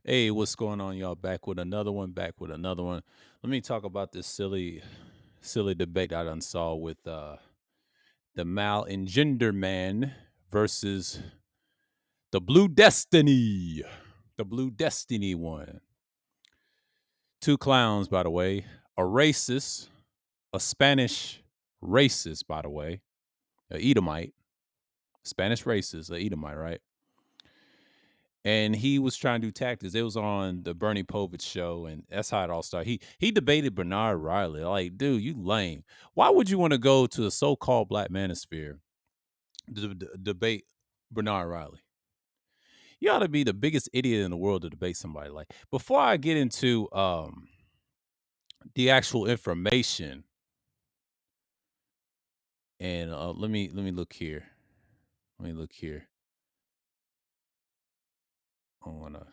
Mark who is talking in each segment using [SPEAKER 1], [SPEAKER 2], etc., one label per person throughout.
[SPEAKER 1] Hey, what's going on, y'all? Back with another one. Let me talk about this silly debate I done saw with the Mal Engender Man versus the Blue Destiny. The Blue Destiny one. Two clowns, by the way. A racist, a Spanish racist, by the way. A Edomite. Spanish racist, a Edomite, right? And he was trying to do tactics. It was on the Bernie Povich show, and that's how it all started. He debated Bernard Riley. Like, dude, you lame. Why would you want to go to the so-called black manosphere to debate Bernard Riley? You ought to be the biggest idiot in the world to debate somebody like. Before I get into the actual information, and let me look here. Let me look here. I want to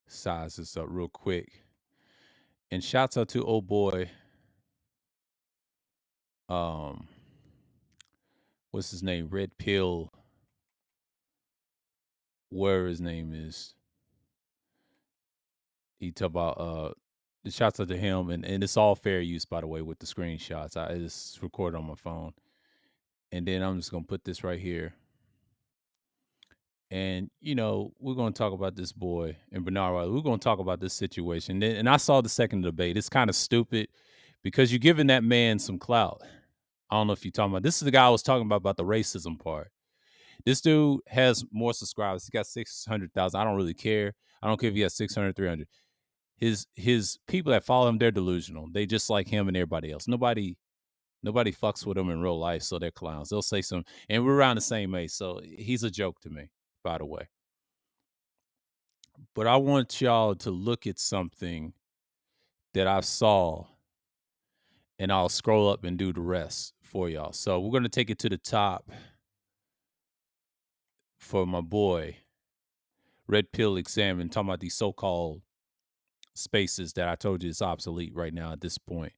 [SPEAKER 1] size this up real quick. And shouts out to old boy. Um, what's his name? Red Pill. Where his name is. He talk about the shots out to him, and it's all fair use, by the way, with the screenshots. I just recorded on my phone, and then I'm just gonna put this right here. And we're gonna talk about this boy and Bernard Riley. We're gonna talk about this situation. And I saw the second debate. It's kind of stupid because you're giving that man some clout. I don't know if you're talking about. This is the guy I was talking about the racism part. This dude has more subscribers. He got 600,000. I don't really care. I don't care if he has 600, 300. His people that follow him, they're delusional. They just like him and everybody else. Nobody fucks with him in real life, so they're clowns. They'll say some, and we're around the same age, so he's a joke to me, by the way. But I want y'all to look at something that I saw, and I'll scroll up and do the rest for y'all. So we're gonna take it to the top for my boy Red Pill Examine, talking about these so-called spaces that I told you is obsolete right now at this point.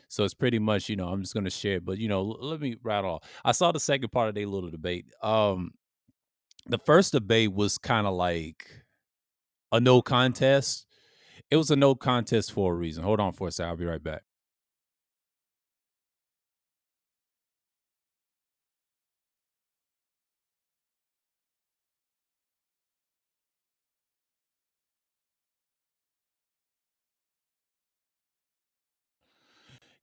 [SPEAKER 1] So it's pretty much, I'm just gonna share it, but let me rattle off. I saw the second part of their little debate. The first debate was kind of like a no contest. It was a no contest for a reason. Hold on for a second. I'll be right back.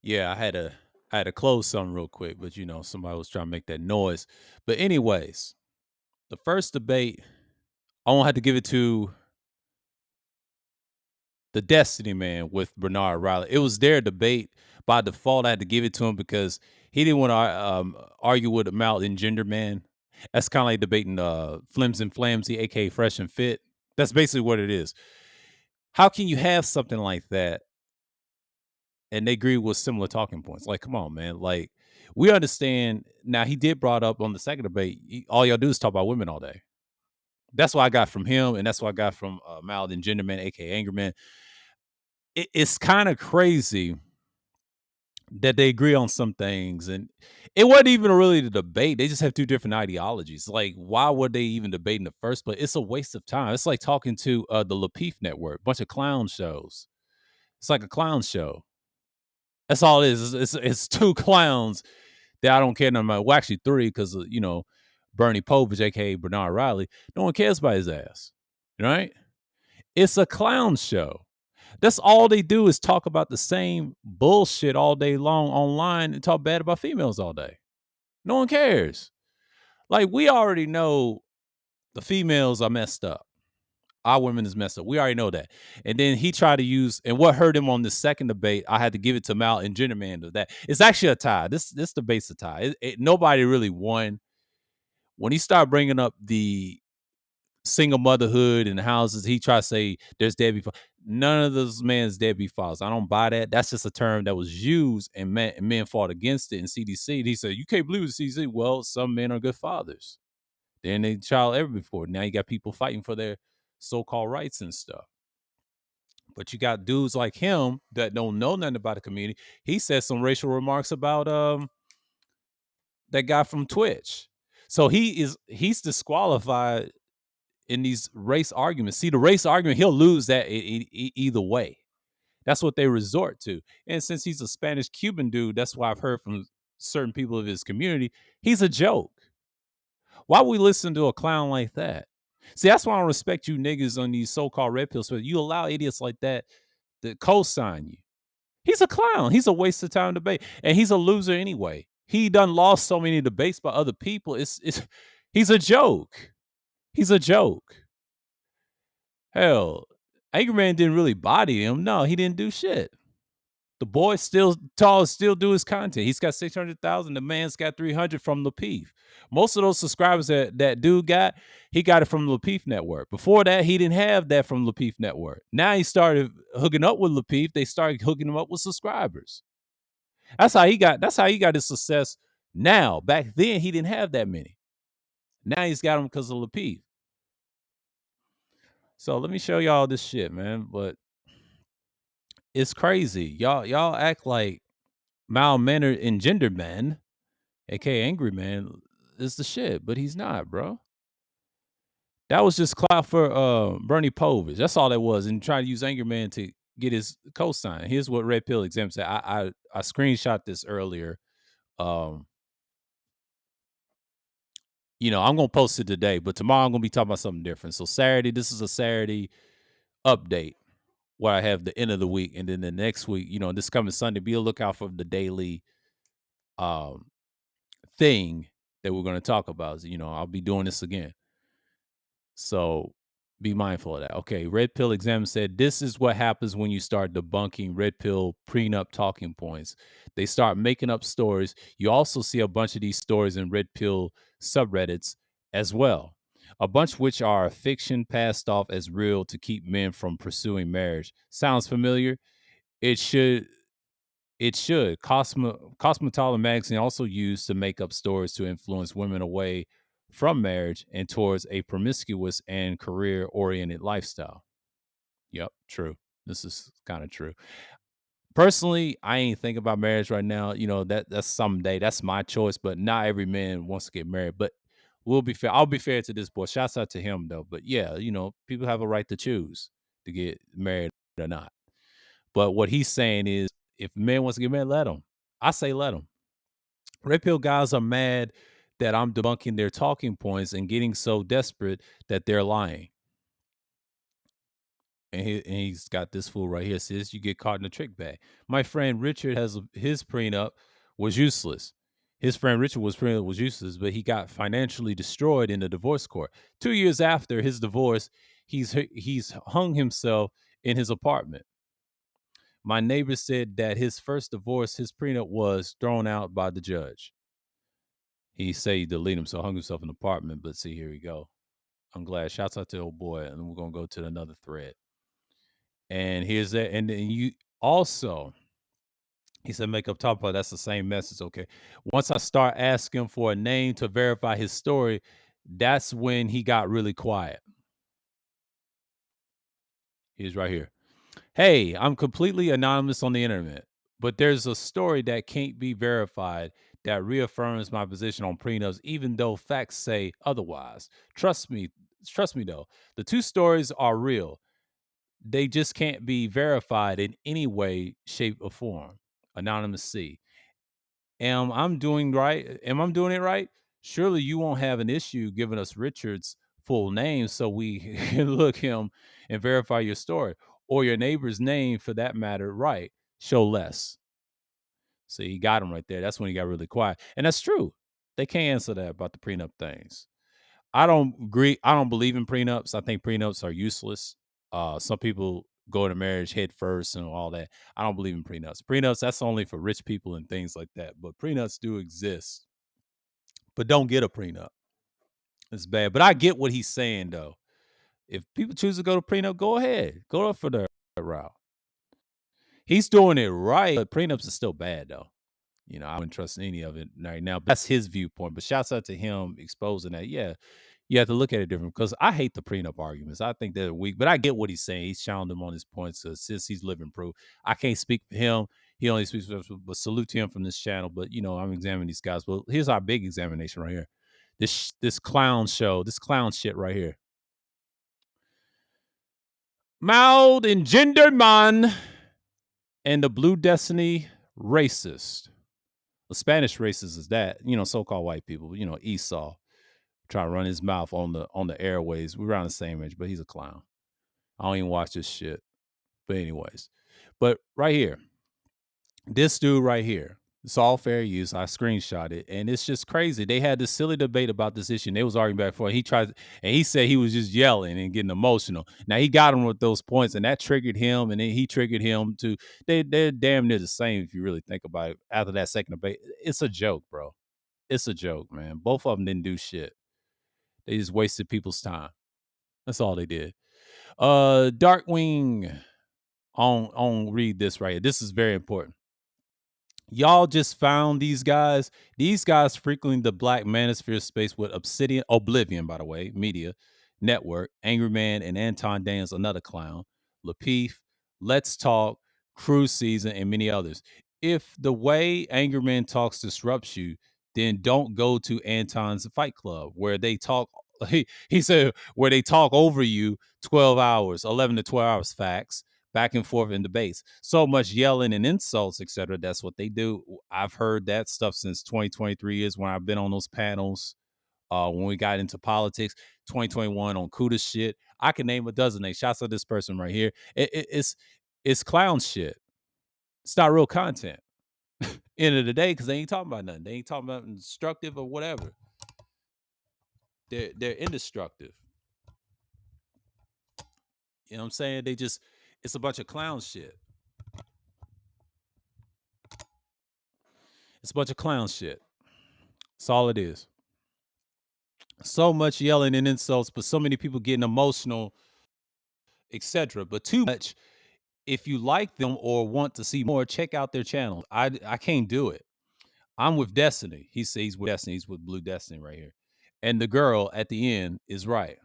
[SPEAKER 1] Yeah, I had to close something real quick, but somebody was trying to make that noise. But anyways, the first debate, I won't have to give it to the Destiny Man with Bernard Riley. It was their debate. By default, I had to give it to him because he didn't want to argue with a Mal Engender Man. That's kind of like debating Flims and Flamsy, aka Fresh and Fit. That's basically what it is. How can you have something like that and they agree with similar talking points? Like, come on, man. Like, we understand. Now, he did brought up on the second debate, all y'all do is talk about women all day. That's what I got from him, and that's what I got from Mal Engender Man, aka Angerman. It's kind of crazy that they agree on some things, and it wasn't even really the debate. They just have two different ideologies. Like, why would they even debate in the first place? It's a waste of time. It's like talking to the Lapeef Network, bunch of clown shows. It's like a clown show. That's all it is. It's two clowns that I don't care no matter. Well, actually three, because Bernie Povich, aka Bernard Riley. No one cares about his ass, right? It's a clown show. That's all they do is talk about the same bullshit all day long online and talk bad about females all day. No one cares. Like, we already know the females are messed up. Our women is messed up. We already know that. And then he tried to use, and what hurt him on the second debate, I had to give it to Mal and Jennerman of that. It's actually a tie. This debate's a tie. Nobody really won. When he started bringing up the single motherhood and houses, he tried to say there's deadbeat. None of those men's deadbeat fathers. I don't buy that. That's just a term that was used, and men fought against it in CDC. And he said, you can't believe it, CDC. Well, some men are good fathers. Then they child ever before. Now you got people fighting for their so-called rights and stuff. But you got dudes like him that don't know nothing about the community. He said some racial remarks about that guy from Twitch. So he's disqualified in these race arguments. See, the race argument, he'll lose that either way. That's what they resort to. And since he's a Spanish Cuban dude, that's why I've heard from certain people of his community, he's a joke. Why would we listen to a clown like that? See, that's why I don't respect you niggas on these so-called red pills. You allow idiots like that to co-sign you. He's a clown. He's a waste of time debate. And he's a loser anyway. He done lost so many debates by other people. It's he's a joke. He's a joke. Hell, Anchorman didn't really body him. No, he didn't do shit. The boy still tall, still do his content. He's got 600,000. The man's got 300 from Lapeef. Most of those subscribers that dude got, he got it from Lapeef Network. Before that, he didn't have that from Lapeef Network. Now he started hooking up with Lapeef. They started hooking him up with subscribers. That's how he got. That's how he got his success. Now, back then, he didn't have that many. Now he's got them because of Lapeef. So let me show y'all this shit, man. But it's crazy. Y'all act like mild-mannered and gender man, aka Angry Man, is the shit, but he's not, bro. That was just clout for Bernie Povich. That's all that was, and trying to use Angry Man to get his cosign. Here's what Red Pill Exam said. I screenshot this earlier. Um, I'm gonna post it today, but tomorrow I'm gonna be talking about something different. So Saturday, this is a Saturday update where I have the end of the week, and then the next week, this coming Sunday, be a lookout for the daily um thing that we're going to talk about. I'll be doing this again. So be mindful of that. Okay. Red Pill Exam said this is what happens when you start debunking red pill prenup talking points. They start making up stories. You also see a bunch of these stories in red pill subreddits as well. A bunch which are fiction passed off as real to keep men from pursuing marriage. Sounds familiar? It should Cosmetology magazine also used to make up stories to influence women away from marriage and towards a promiscuous and career-oriented lifestyle. Yep, true. This is kind of true. Personally, I ain't thinking about marriage right now. That's someday. That's my choice, but not every man wants to get married. But we'll be fair. I'll be fair to this boy. Shouts out to him though. But yeah, people have a right to choose to get married or not. But what he's saying is, if a man wants to get married, let him. I say let him. Red pill guys are mad that I'm debunking their talking points and getting so desperate that they're lying. And he's got this fool right here. Says you get caught in a trick bag. My friend Richard his prenup was useless. His friend Richard was useless, but he got financially destroyed in the divorce court. 2 years after his divorce, he's hung himself in his apartment. My neighbor said that his first divorce, his prenup was thrown out by the judge. He said he deleted himself, hung himself in the apartment. But see, here we go. I'm glad. Shouts out to old boy. And we're gonna go to another thread. And here's that. And then you also, he said, make up top part. That's the same message. Okay. Once I start asking for a name to verify his story, that's when he got really quiet. He's right here. Hey, I'm completely anonymous on the internet, but there's a story that can't be verified that reaffirms my position on prenups, even though facts say otherwise. Trust me though. The two stories are real. They just can't be verified in any way, shape, or form. Anonymous C. Am I'm doing right? Am I doing it right? Surely you won't have an issue giving us Richard's full name so we can look him and verify your story, or your neighbor's name for that matter, right? Show less. So he got him right there. That's when he got really quiet. And that's true. They can't answer that about the prenup things. I don't agree. I don't believe in prenups. I think prenups are useless. Some people go into marriage head first and all that. I don't believe in prenups. Prenups, that's only for rich people and things like that. But prenups do exist. But don't get a prenup. It's bad. But I get what he's saying though. If people choose to go to prenup, go ahead. Go up for the route. He's doing it right. But prenups is still bad though. I wouldn't trust any of it right now. That's his viewpoint. But shouts out to him exposing that. Yeah, you have to look at it different because I hate the prenup arguments. I think they're weak, but I get what he's saying. He's challenged them on his points since he's living proof. I can't speak for him. He only speaks for us, but salute to him from this channel. But I'm examining these guys. Well, here's our big examination right here. This clown show, this clown shit right here. Mild and gender man and the Blue Destiny racist. The Spanish racist is that, so-called white people, Esau trying to run his mouth on the airways. We're around the same age, but he's a clown. I don't even watch this shit. But anyways. But right here, this dude right here, it's all fair use. I screenshot it, and it's just crazy. They had this silly debate about this issue, and they was arguing back and forth. He said he was just yelling and getting emotional. Now he got him with those points, and that triggered him, and then he triggered him to. They're damn near the same if you really think about it. After that second debate, it's a joke, bro. It's a joke, man. Both of them didn't do shit. They just wasted people's time. That's all they did. Darkwing on read this right here. This is very important. Y'all just found these guys. These guys frequenting the Black Manosphere space with Oblivion, by the way, Media Network, Angry Man, and Anton Daniels, another clown, Lapeef, Let's Talk, Cruise Season, and many others. If the way Angry Man talks disrupts you, then don't go to Anton's Fight Club where they talk. He said where they talk over you 12 hours, 11 to 12 hours, facts back and forth in debates. So much yelling and insults, etc. That's what they do. I've heard that stuff since 2023 is when I've been on those panels. When we got into politics, 2021 on CUDA shit. I can name a dozen names. Shots of this person right here. It's clown shit. It's not real content. End of the day, because they ain't talking about nothing. They ain't talking about instructive or whatever. They're indestructive. You know what I'm saying? It's a bunch of clown shit. It's a bunch of clown shit. That's all it is. So much yelling and insults, but so many people getting emotional, etc. But too much. If you like them or want to see more, check out their channel. I can't do it. I'm with Destiny. He says he's with Destiny. He's with Blue Destiny right here. And the girl at the end is right.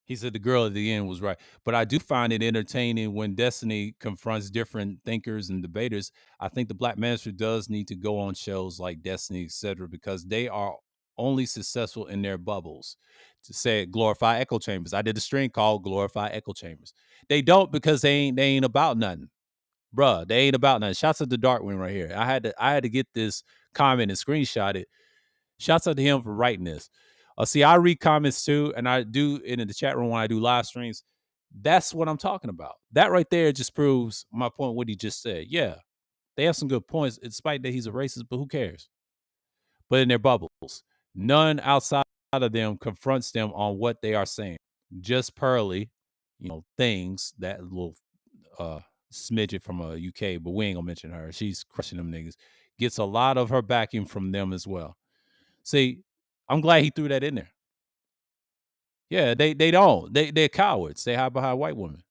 [SPEAKER 1] He said the girl at the end was right. But I do find it entertaining when Destiny confronts different thinkers and debaters. I think the Black Master does need to go on shows like Destiny, etc., because they are only successful in their bubbles. To say it, glorify echo chambers. I did a stream called Glorify Echo Chambers. They don't because they ain't about nothing. Bruh, they ain't about nothing. Shouts at the Darkwing right here. I had to get this comment and screenshot it. Shouts out to him for writing this. See, I read comments too, and I do it in the chat room when I do live streams. That's what I'm talking about. That right there just proves my point, what he just said. Yeah, they have some good points, despite that he's a racist, but who cares? But in their bubbles, none outside of them confronts them on what they are saying. Just Pearly, things, that little smidget from a UK, but we ain't gonna mention her. She's crushing them niggas. Gets a lot of her backing from them as well. See, I'm glad he threw that in there. Yeah, they don't. They're cowards. They hide behind white women.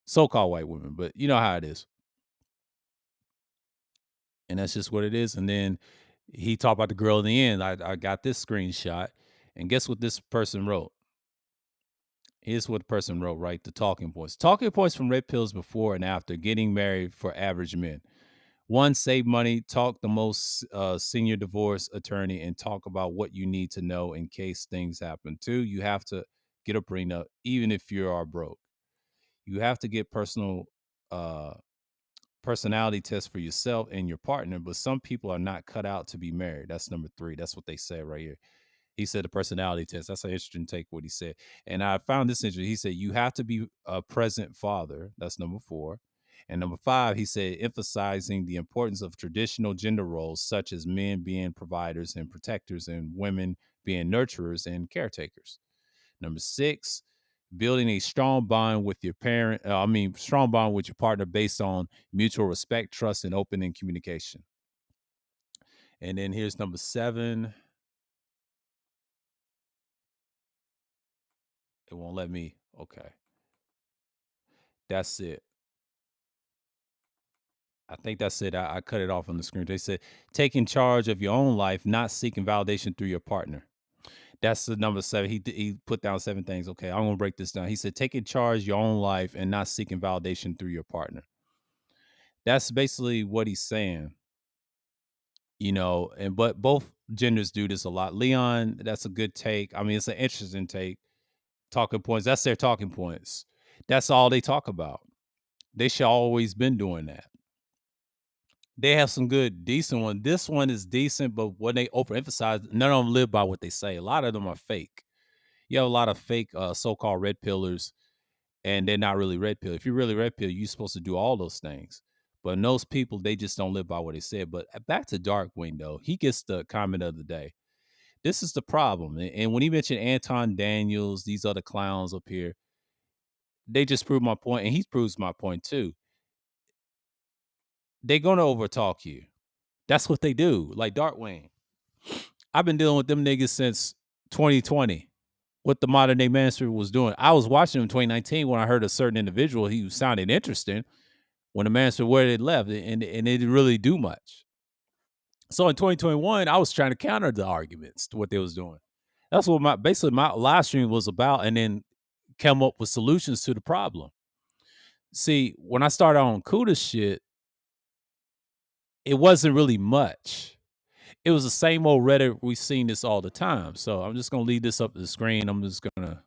[SPEAKER 1] So-called white women, but you know how it is. And that's just what it is. And then he talked about the girl in the end. I got this screenshot. And guess what this person wrote? Here's what the person wrote, right? The talking points. Talking points from red pills before and after getting married for average men. One, save money, talk the most senior divorce attorney, and talk about what you need to know in case things happen. Two, you have to get a prenup, even if you are broke. You have to get uh, personality tests for yourself and your partner, but some people are not cut out to be married. That's number three. That's what they said right here. He said the personality test. That's an interesting take, what he said. And I found this interesting. He said you have to be a present father. That's number four. And number five, he said emphasizing the importance of traditional gender roles, such as men being providers and protectors and women being nurturers and caretakers. Number six, building a strong bond with your strong bond with your partner based on mutual respect, trust, and open and communication. And then here's number seven. It won't let me. Okay. That's it. I think that's it. I cut it off on the screen. They said taking charge of your own life, not seeking validation through your partner. That's the number seven. He put down seven things. Okay, I'm gonna break this down. He said taking charge of your own life and not seeking validation through your partner. That's basically what he's saying. But both genders do this a lot. Leon, that's a good take. I mean, it's an interesting take. Talking points. That's their talking points. That's all they talk about. They should always been doing that. They have some good, decent one. This one is decent, but when they overemphasize, none of them live by what they say. A lot of them are fake. You have a lot of fake so-called red pillars, and they're not really red pill. If you're really red pill, you're supposed to do all those things. But in those people, they just don't live by what they said. But back to Darkwing, though, he gets the comment of the day. This is the problem. And when he mentioned Anton Daniels, these other clowns up here, they just prove my point, and he proves my point too. They're gonna overtalk you. That's what they do. Like Darkwing. I've been dealing with them niggas since 2020. What the modern day master was doing. I was watching him in 2019 when I heard a certain individual. He was sounding interesting. When the master where they left, and they didn't really do much. So in 2021, I was trying to counter the arguments to what they was doing. That's what my live stream was about, and then come up with solutions to the problem. See, when I started on Kuda shit, it wasn't really much. It was the same old Reddit. We've seen this all the time. So I'm just gonna leave this up to the screen. I'm just gonna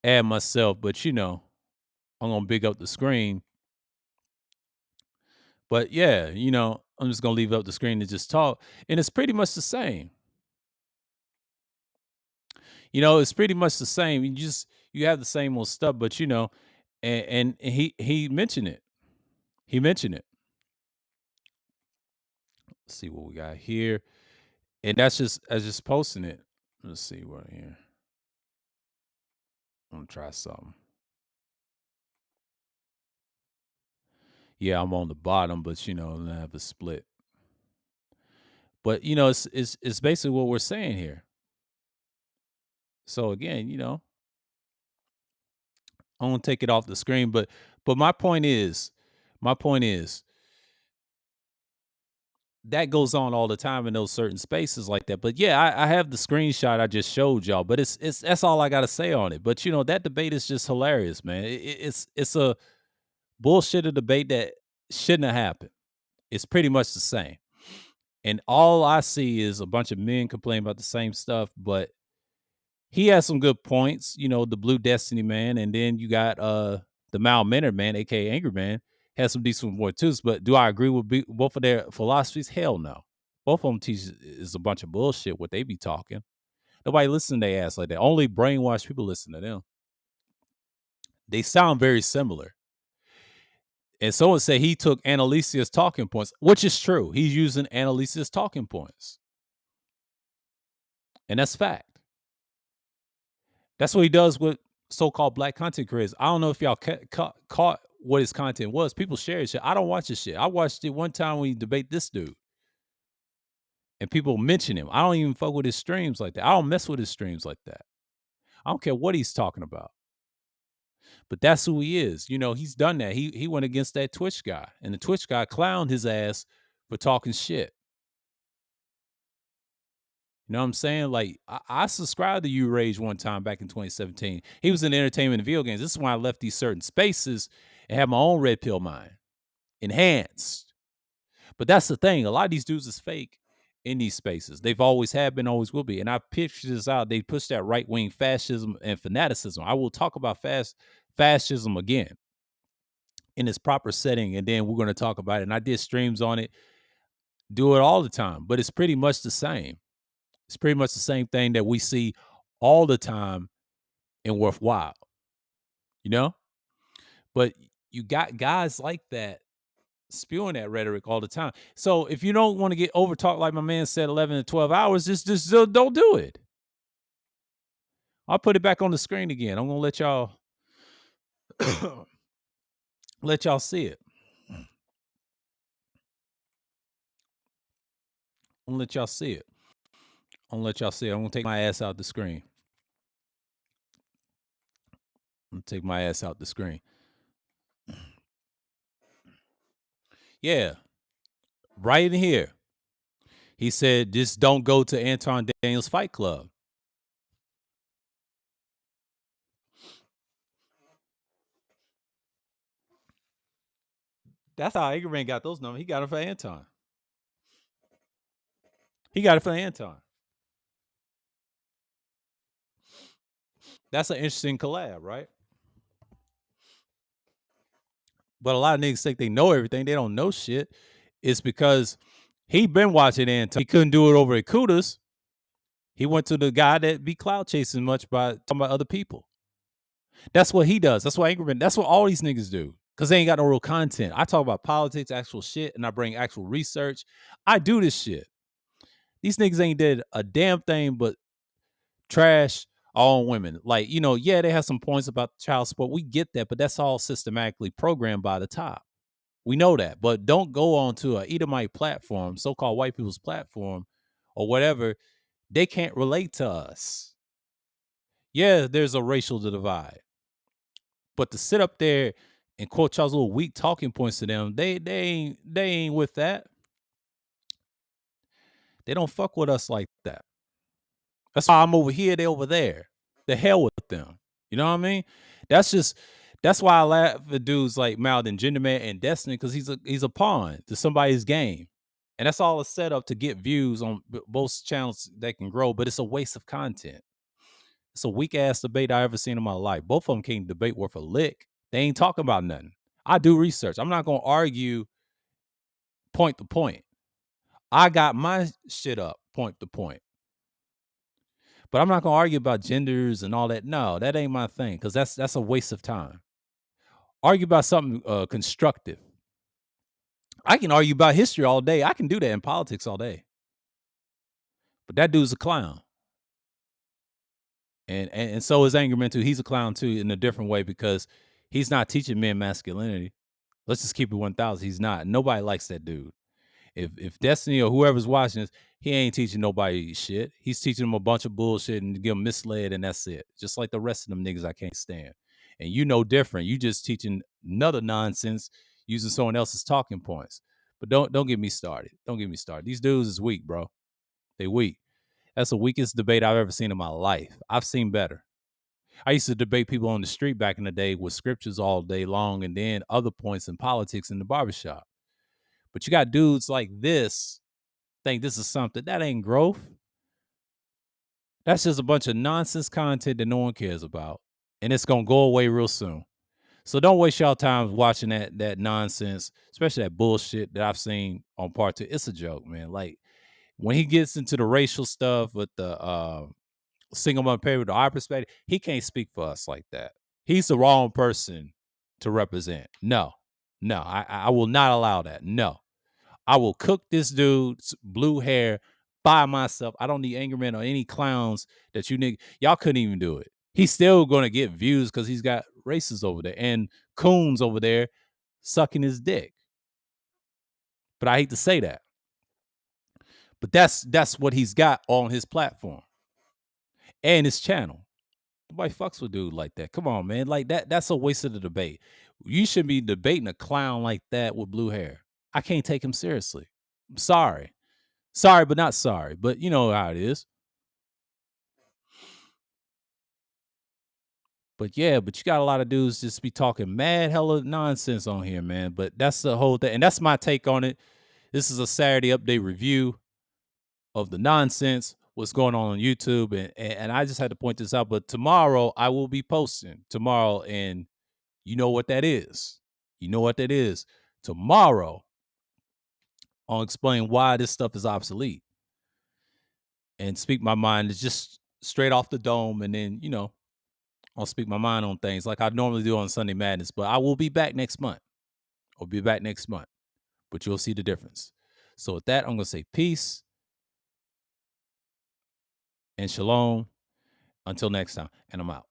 [SPEAKER 1] add myself, but I'm gonna big up the screen. But yeah, I'm just gonna leave up the screen to just talk. And it's pretty much the same. It's pretty much the same. You have the same old stuff, but and he mentioned it. He mentioned it. Let's see what we got here. And that's just posting it. Let's see what here. I'm gonna try something. Yeah, I'm on the bottom, but I have a split. But it's basically what we're saying here. So again, I'm gonna take it off the screen, but my point is that goes on all the time in those certain spaces like that. But yeah, I have the screenshot I just showed y'all, but it's that's all I gotta say on it. But that debate is just hilarious, man. It's a bullshit debate that shouldn't have happened. It's pretty much the same. And all I see is a bunch of men complaining about the same stuff, but he has some good points, the Blue Destiny man, and then you got the Mal Menor man, aka Angry Man, has some decent points too. But do I agree with both of their philosophies? Hell no. Both of them teach is a bunch of bullshit. What they be talking. Nobody listen to their ass like that. Only brainwashed people listen to them. They sound very similar. And someone say he took Annalisa's talking points, which is true. He's using Annalisa's talking points, and that's fact. That's what he does with so-called black content creators. I don't know if y'all caught what his content was. People share his shit. I don't watch his shit. I watched it one time when he debate this dude, and people mention him. I don't even fuck with his streams like that. I don't mess with his streams like that. I don't care what he's talking about. But that's who he is. He's done that. He went against that Twitch guy, and the Twitch guy clowned his ass for talking shit. You know what I'm saying? Like, I subscribed to You Rage one time back in 2017. He was in entertainment and video games. This is why I left these certain spaces and have my own red pill mind. Enhanced. But that's the thing. A lot of these dudes is fake in these spaces. They've always have been, always will be. And I picture this out. They push that right-wing fascism and fanaticism. I will talk about fascism again in its proper setting, and then we're going to talk about it. And I did streams on it, do it all the time. But it's pretty much the same. It's pretty much the same thing that we see all the time in Worthwhile, you know? But you got guys like that spewing that rhetoric all the time. So if you don't want to get over talked, like my man said, 11 to 12 hours, just don't do it. I'll put it back on the screen again. I'm gonna let y'all let y'all see it. I'm gonna let y'all see it. I'm gonna let y'all see it. I'm gonna take my ass out the screen. I'm gonna take my ass out the screen. Yeah, right in here. He said, just don't go to Anton Daniels Fight Club. That's how Anchorman got those numbers. He got it for Anton. He got it for Anton. That's an interesting collab, right? But a lot of niggas think they know everything. They don't know shit. It's because he been watching Anton. He couldn't do it over at Kudas. He went to the guy that be cloud chasing much by talking about other people. That's what he does. That's what Anchorman. That's what all these niggas do. Cause they ain't got no real content. I talk about politics, actual shit, and I bring actual research. I do this shit. These niggas ain't did a damn thing but trash all women. Like, yeah, they have some points about child support. We get that, but that's all systematically programmed by the top. We know that. But don't go on to a Edomite platform, so-called white people's platform, or whatever. They can't relate to us. Yeah, there's a racial divide. But to sit up there and quote y'all's little weak talking points to them, they ain't with that. They don't fuck with us like that. That's why I'm over here, they over there. The hell with them. You know what I mean? That's why I laugh at dudes like Mal and Genderman and Destiny, because he's a pawn to somebody's game. And that's all a setup to get views on both channels that can grow, but it's a waste of content. It's a weak ass debate I ever seen in my life. Both of them can't debate worth a lick. They ain't talking about nothing. I do research. I'm not gonna argue point to point. I got my shit up point to point. But I'm not gonna argue about genders and all that. No, that ain't my thing, because that's a waste of time. Argue about something constructive. I can argue about history all day. I can do that in politics all day. But that dude's a clown. And so is Angerman too. He's a clown too in a different way, because he's not teaching men masculinity. Let's just keep it 1,000. He's not. Nobody likes that dude. If Destiny or whoever's watching this, he ain't teaching nobody shit. He's teaching them a bunch of bullshit and get them misled, and that's it. Just like the rest of them niggas I can't stand. And you know different. You just teaching another nonsense using someone else's talking points. But don't get me started. Don't get me started. These dudes is weak, bro. They weak. That's the weakest debate I've ever seen in my life. I've seen better. I used to debate people on the street back in the day with scriptures all day long, and then other points in politics in the barbershop. But you got dudes like this think this is something that ain't growth. That's just a bunch of nonsense content that no one cares about, and it's gonna go away real soon. So don't waste y'all time watching that nonsense, especially that bullshit that I've seen on part two. It's a joke, man. Like when he gets into the racial stuff with the single mother parent with our perspective, he can't speak for us like that. He's the wrong person to represent. No, I will not allow that. No. I will cook this dude's blue hair by myself. I don't need Angerman or any clowns that y'all couldn't even do it. He's still gonna get views because he's got racists over there and coons over there sucking his dick. But I hate to say that. But that's what he's got on his platform and his channel. Nobody fucks with dude like that. Come on, man. Like that's a waste of the debate. You should be debating a clown like that with blue hair. I can't take him seriously. I'm sorry. Sorry, but not sorry. But you know how it is. But yeah, but you got a lot of dudes just be talking mad hella nonsense on here, man. But that's the whole thing. And that's my take on it. This is a Saturday update review of the nonsense, what's going on YouTube. And I just had to point this out. But tomorrow I will be posting tomorrow. And you know what that is. You know what that is. Tomorrow, I'll explain why this stuff is obsolete and speak my mind. It's just straight off the dome. And then, I'll speak my mind on things like I normally do on Sunday Madness. But I will be back next month. I'll be back next month. But you'll see the difference. So with that, I'm going to say peace and shalom. Until next time. And I'm out.